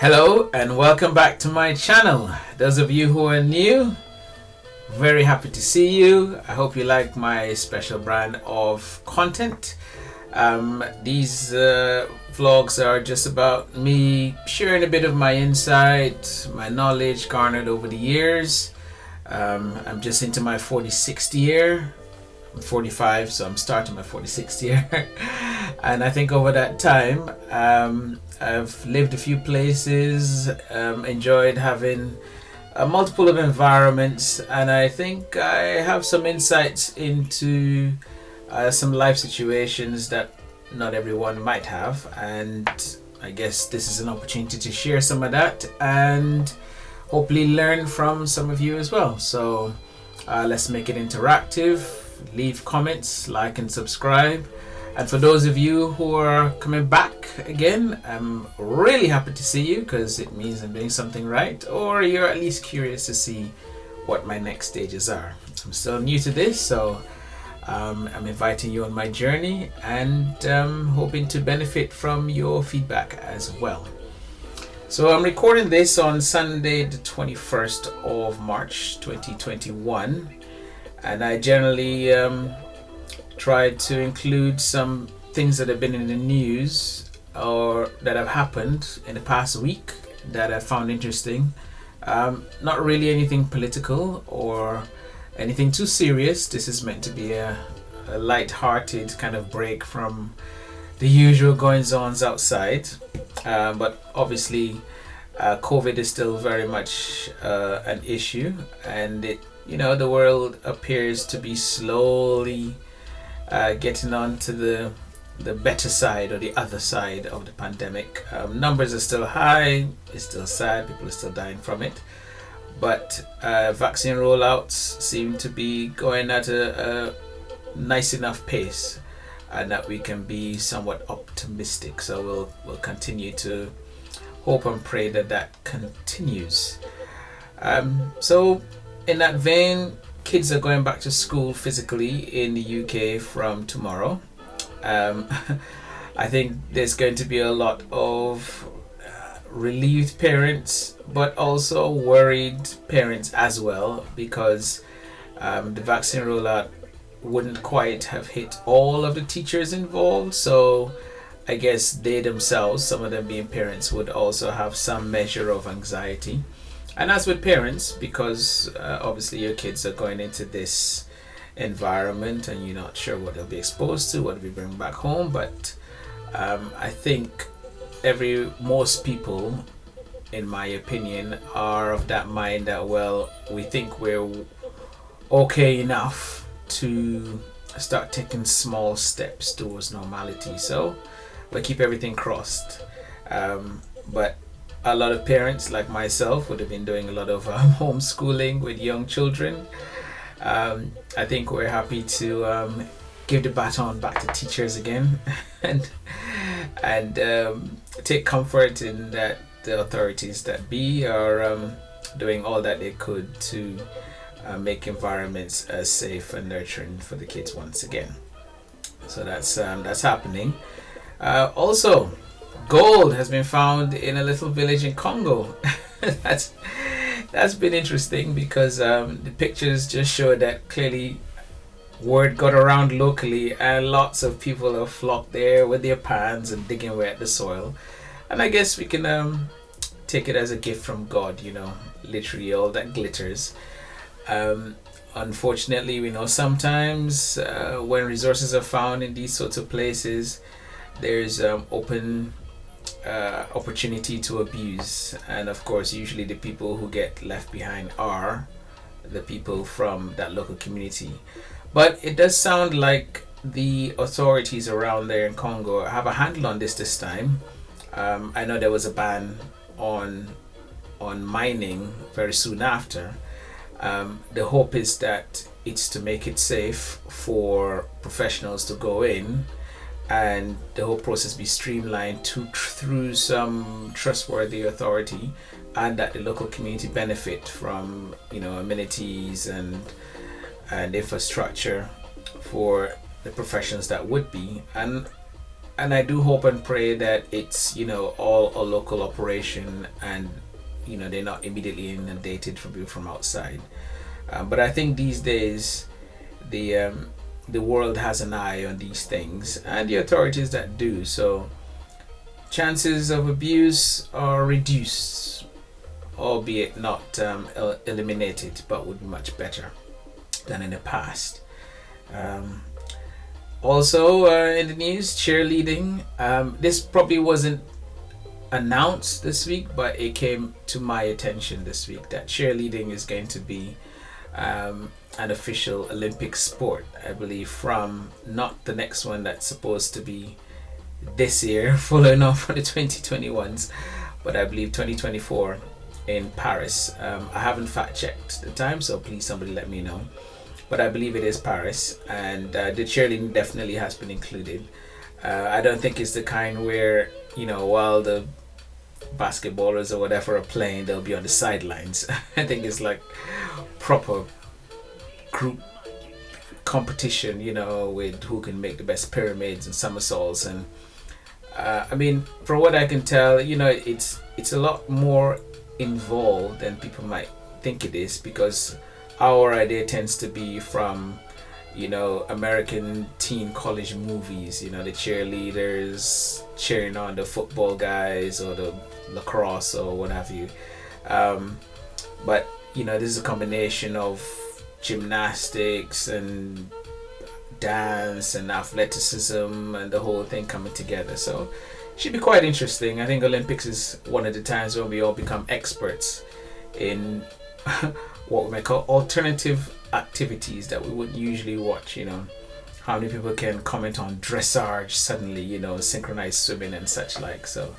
Hello and welcome back to my channel. Those of you who are new, very happy to see you. I hope you like my special brand of content. These vlogs are just about me sharing a bit of my insight, my knowledge garnered over the years. I'm just into my 46th year. I'm 45, so I'm starting my 46th year. And I think over that time, I've lived a few places, enjoyed having multiple of environments, and I think I have some insights into some life situations that not everyone might have, and I guess this is an opportunity to share some of that and hopefully learn from some of you as well. So let's make it interactive. Leave comments, like and subscribe. And for those of you who are coming back again, I'm really happy to see you because it means I'm doing something right, or you're at least curious to see what my next stages are. I'm still new to this, so I'm inviting you on my journey and hoping to benefit from your feedback as well. So I'm recording this on Sunday the 21st of March 2021, and I generally tried to include some things that have been in the news or that have happened in the past week that I found interesting. Not really anything political or anything too serious. This is meant to be a light-hearted kind of break from the usual goings-ons outside. But obviously COVID is still very much an issue, and the world appears to be slowly getting on to the better side or the other side of the pandemic. Numbers are still high, it's still sad, people are still dying from it, but vaccine rollouts seem to be going at a nice enough pace, and that we can be somewhat optimistic. So we'll continue to hope and pray that continues. So in that vein, kids are going back to school physically in the UK from tomorrow. I think there's going to be a lot of relieved parents, but also worried parents as well, because the vaccine rollout wouldn't quite have hit all of the teachers involved. So I guess they themselves, some of them being parents, would also have some measure of anxiety. And as with parents, because obviously your kids are going into this environment and you're not sure what they'll be exposed to, what they'll be bringing back home. But I think most people, in my opinion, are of that mind that, well, we think we're okay enough to start taking small steps towards normality. So we'll keep everything crossed. But a lot of parents like myself would have been doing a lot of homeschooling with young children. I think we're happy to give the baton back to teachers again and take comfort in that the authorities that be are doing all that they could to make environments as safe and nurturing for the kids once again. So that's happening. Also, gold has been found in a little village in Congo. That's been interesting because the pictures just show that clearly word got around locally and lots of people have flocked there with their pans and digging away at the soil. And I guess we can take it as a gift from God, literally all that glitters. Unfortunately, we know sometimes when resources are found in these sorts of places, there's open opportunity to abuse, and of course usually the people who get left behind are the people from that local community. But it does sound like the authorities around there in Congo have a handle on this time. I know there was a ban on mining very soon after. The hope is that it's to make it safe for professionals to go in and the whole process be streamlined through some trustworthy authority, and that the local community benefit from amenities and infrastructure for the professions that would be. And and I do hope and pray that it's, all a local operation, and they're not immediately inundated from people from outside. But I think these days the world has an eye on these things, and the authorities that do. So chances of abuse are reduced, albeit not eliminated, but would be much better than in the past. Also in the news, cheerleading. This probably wasn't announced this week, but it came to my attention this week that cheerleading is going to be an official Olympic sport, I believe, from not the next one that's supposed to be this year, following on from the 2021s, but I believe 2024 in Paris. I haven't fact checked the time, so please somebody let me know, but I believe it is Paris, and the cheerleading definitely has been included. I don't think it's the kind where, while the basketballers or whatever are playing, they'll be on the sidelines. I think it's like proper group competition, with who can make the best pyramids and somersaults. And I mean, from what I can tell, it's a lot more involved than people might think it is, because our idea tends to be from American teen college movies, the cheerleaders cheering on the football guys or the lacrosse or what have you. But this is a combination of gymnastics and dance and athleticism and the whole thing coming together. So it should be quite interesting. I think Olympics is one of the times when we all become experts in what we might call alternative activities that we wouldn't usually watch. How many people can comment on dressage suddenly, synchronized swimming and such like. So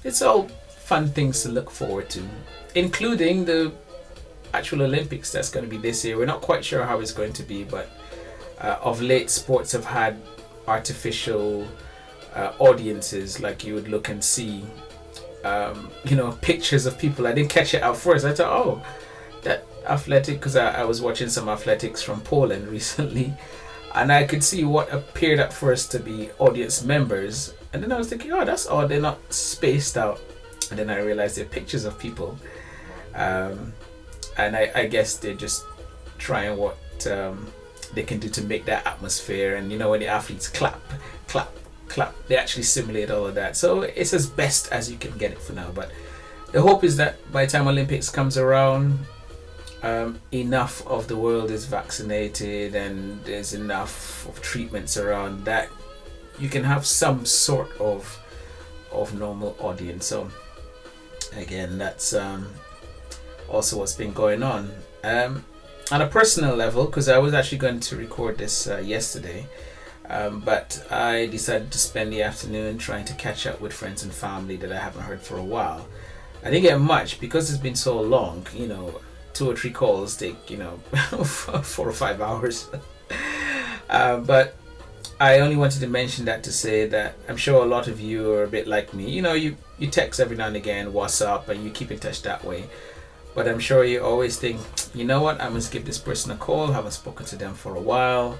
it's all fun things to look forward to, including the actual Olympics that's going to be this year. We're not quite sure how it's going to be, but of late sports have had artificial audiences. Like you would look and see pictures of people. I didn't catch it at first. I thought, oh, that athletic, because I was watching some athletics from Poland recently, and I could see what appeared at first to be audience members, and then I was thinking, oh, that's odd, they're not spaced out. And then I realized they're pictures of people, and I guess they're just trying what they can do to make that atmosphere. And when the athletes clap, they actually simulate all of that. So it's as best as you can get it for now. But the hope is that by the time Olympics comes around, enough of the world is vaccinated and there's enough of treatments around that you can have some sort of normal audience. So again, that's also what's been going on. On a personal level, because I was actually going to record this yesterday, but I decided to spend the afternoon trying to catch up with friends and family that I haven't heard for a while. I didn't get much because it's been so long. 2 or 3 calls take 4 or 5 hours. But I only wanted to mention that to say that I'm sure a lot of you are a bit like me. You text every now and again, WhatsApp, and you keep in touch that way. But I'm sure you always think, you know what, I must give this person a call. I haven't spoken to them for a while.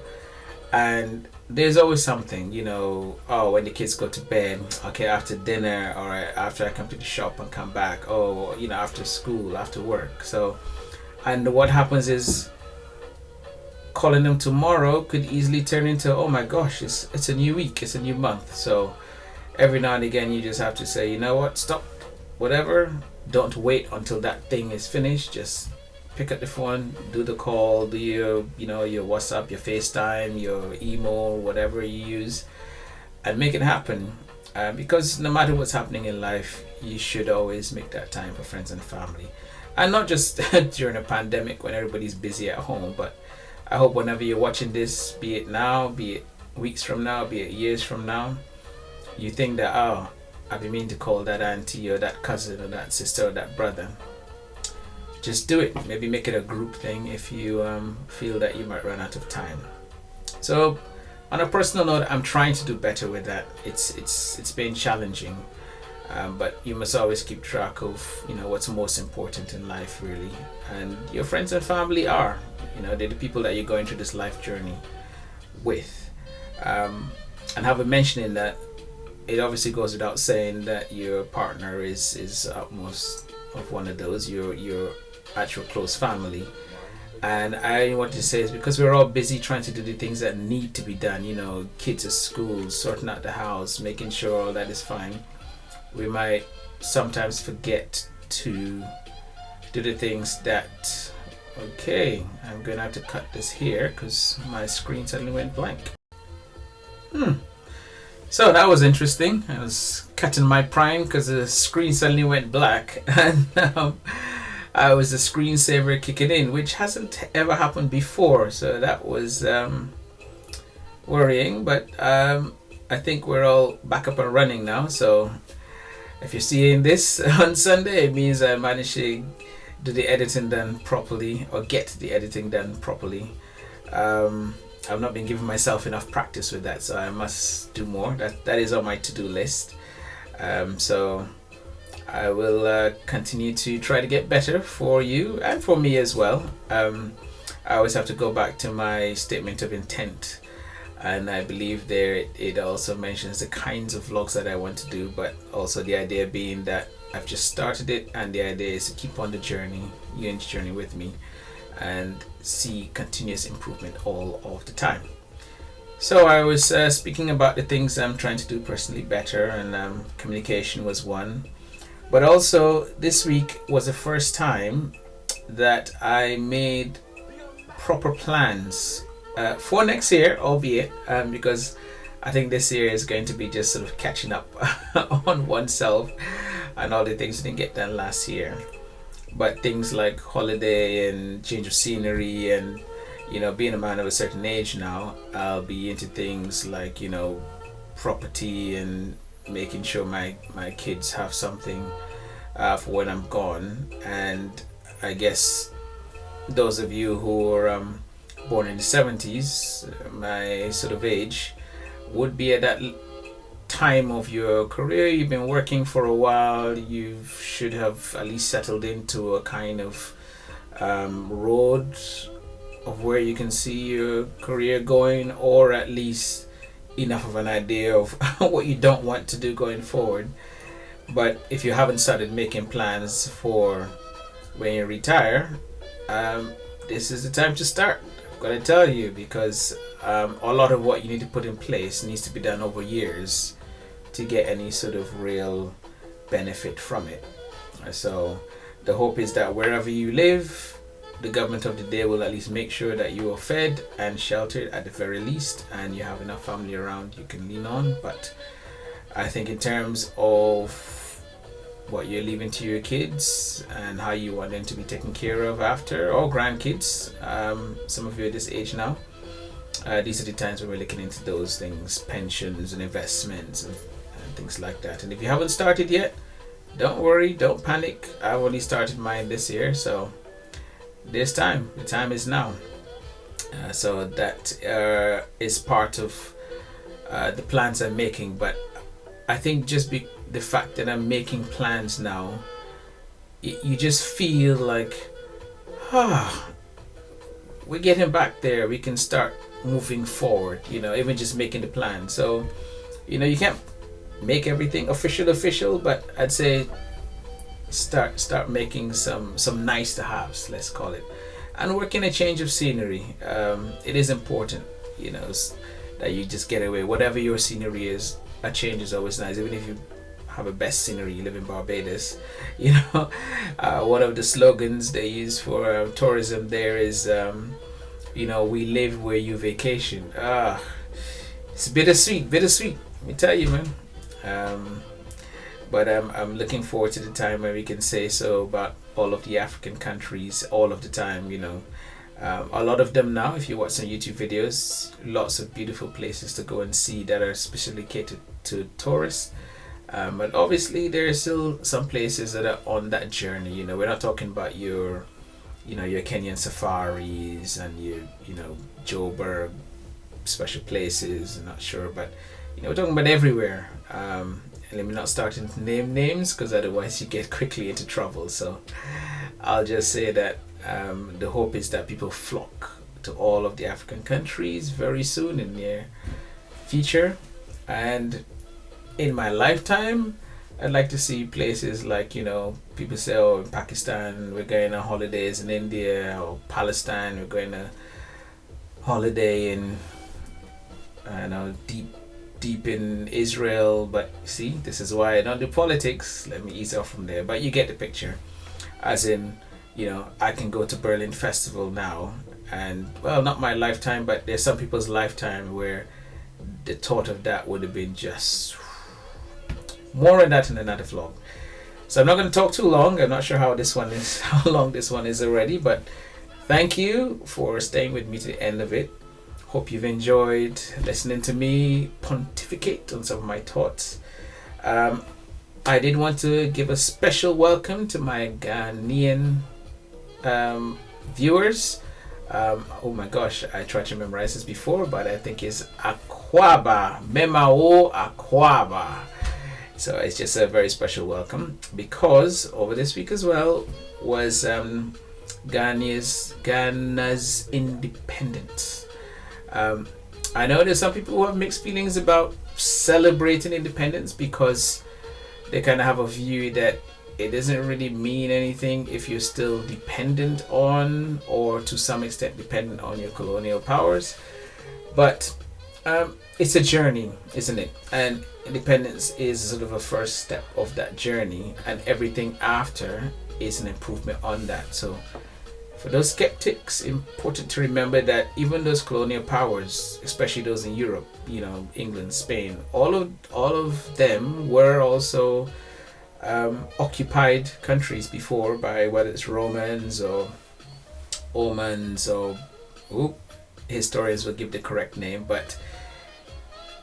And there's always something, when the kids go to bed, okay, after dinner, or after I come to the shop and come back, after school, after work. So, and what happens is calling them tomorrow could easily turn into, oh my gosh, it's a new week, it's a new month. So every now and again you just have to say, you know what, stop, whatever, don't wait until that thing is finished. Just pick up the phone, do the call, do your your WhatsApp, your FaceTime, your email, whatever you use, and make it happen. Because no matter what's happening in life, you should always make that time for friends and family. And not just during a pandemic when everybody's busy at home, but I hope whenever you're watching this, be it now, be it weeks from now, be it years from now, you think that, oh, I've been meaning to call that auntie or that cousin or that sister or that brother. Just do it. Maybe make it a group thing if you feel that you might run out of time. So on a personal note, I'm trying to do better with that. It's been challenging, but you must always keep track of what's most important in life, really. And your friends and family are, they're the people that you're going through this life journey with. and have a mentioning that it obviously goes without saying that your partner is utmost of one of those, your actual close family. And I want to say is because we're all busy trying to do the things that need to be done, you know, kids at school, sorting out the house, making sure all that is fine, we might sometimes forget to do the things that, okay, I'm gonna have to cut this here because my screen suddenly went blank. So that was interesting. I was cutting my prime because the screen suddenly went black, and I was the screensaver kicking in, which hasn't ever happened before. So that was worrying, but I think we're all back up and running now. So if you're seeing this on Sunday, it means I managed to do the editing done properly, or get the editing done properly. I've not been giving myself enough practice with that, so I must do more. That is on my to-do list. So I will continue to try to get better for you and for me as well. I always have to go back to my statement of intent, and I believe there it also mentions the kinds of vlogs that I want to do, but also the idea being that I've just started it, and the idea is to keep on the journey, you in the journey with me, and see continuous improvement all of the time. So I was speaking about the things I'm trying to do personally better, and communication was one. But also this week was the first time that I made proper plans for next year, albeit because I think this year is going to be just sort of catching up on oneself and all the things that didn't get done last year. But things like holiday and change of scenery, and you know, being a man of a certain age now, I'll be into things like, you know, property and making sure my kids have something for when I'm gone. And I guess those of you who are born in the 70s, my sort of age, would be at that time of your career. You've been working for a while, you should have at least settled into a kind of road of where you can see your career going, or at least enough of an idea of what you don't want to do going forward. But if you haven't started making plans for when you retire, this is the time to start. I've got to tell you, because a lot of what you need to put in place needs to be done over years to get any sort of real benefit from it. So the hope is that wherever you live, the government of the day will at least make sure that you are fed and sheltered at the very least, and you have enough family around you can lean on. But I think in terms of what you're leaving to your kids and how you want them to be taken care of after, or grandkids, some of you at this age now, these are the times when we're looking into those things, pensions and investments and things like that. And if you haven't started yet, don't worry, don't panic. I've only started mine this year, so there's time. The time is now. So that is part of the plans I'm making. But I think just the fact that I'm making plans now, you just feel like, we're getting back there. We can start moving forward, you know, even just making the plan. So, you know, you can't make everything official, but I'd say start making some nice to haves, let's call it, and working a change of scenery. It is important, you know, that you just get away. Whatever your scenery is, a change is always nice. Even if you have a best scenery, you live in Barbados, you know, one of the slogans they use for tourism there is, you know, we live where you vacation. It's bittersweet, let me tell you, man. But I'm looking forward to the time where we can say so about all of the African countries all of the time, you know. A lot of them now, if you watch some YouTube videos, lots of beautiful places to go and see that are specifically catered to tourists. But obviously there are still some places that are on that journey, you know. We're not talking about your, you know, your Kenyan safaris and your, you know, Joburg special places. I'm not sure, but you know, we're talking about everywhere. Let me not start to name names, because otherwise you get quickly into trouble. So I'll just say that the hope is that people flock to all of the African countries very soon in the near future. And in my lifetime, I'd like to see places like, people say, oh, in Pakistan, we're going on holidays, in India or Palestine, we're going to holiday in, I don't know, deep in Israel. But see, this is why I don't do politics. Let me ease off from there. But you get the picture. As in, I can go to Berlin Festival now, and well, not my lifetime, but there's some people's lifetime where the thought of that would have been just more on that in another vlog. So I'm not going to talk too long. I'm not sure how long this one is already, but thank you for staying with me to the end of it. Hope you've enjoyed listening to me pontificate on some of my thoughts. I did want to give a special welcome to my Ghanaian viewers. Oh my gosh, I tried to memorize this before, but I think it's Akwaba, Memao Akwaba. So it's just a very special welcome, because over this week as well was Ghana's independence. I know there's some people who have mixed feelings about celebrating independence, because they kind of have a view that it doesn't really mean anything if you're still dependent on, or to some extent dependent on, your colonial powers. But it's a journey, isn't it? And independence is sort of a first step of that journey, and everything after is an improvement on that. So for those skeptics, important to remember that even those colonial powers, especially those in Europe, England, Spain, all of them were also occupied countries before by, whether it's Romans or Omans or historians will give the correct name. But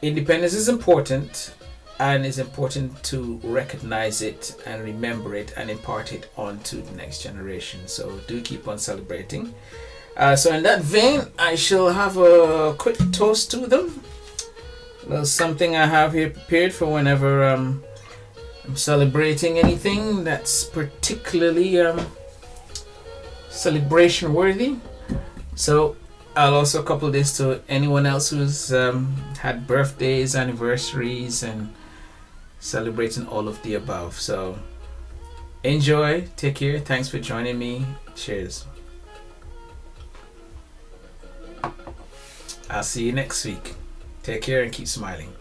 independence is important, and it's important to recognize it and remember it and impart it on to the next generation. So do keep on celebrating. So in that vein, I shall have a quick toast to them. There's something I have here prepared for whenever I'm celebrating anything that's particularly celebration worthy. So I'll also couple this to anyone else who's had birthdays, anniversaries, and celebrating all of the above. So enjoy, take care, thanks for joining me. Cheers. I'll see you next week. Take care and keep smiling.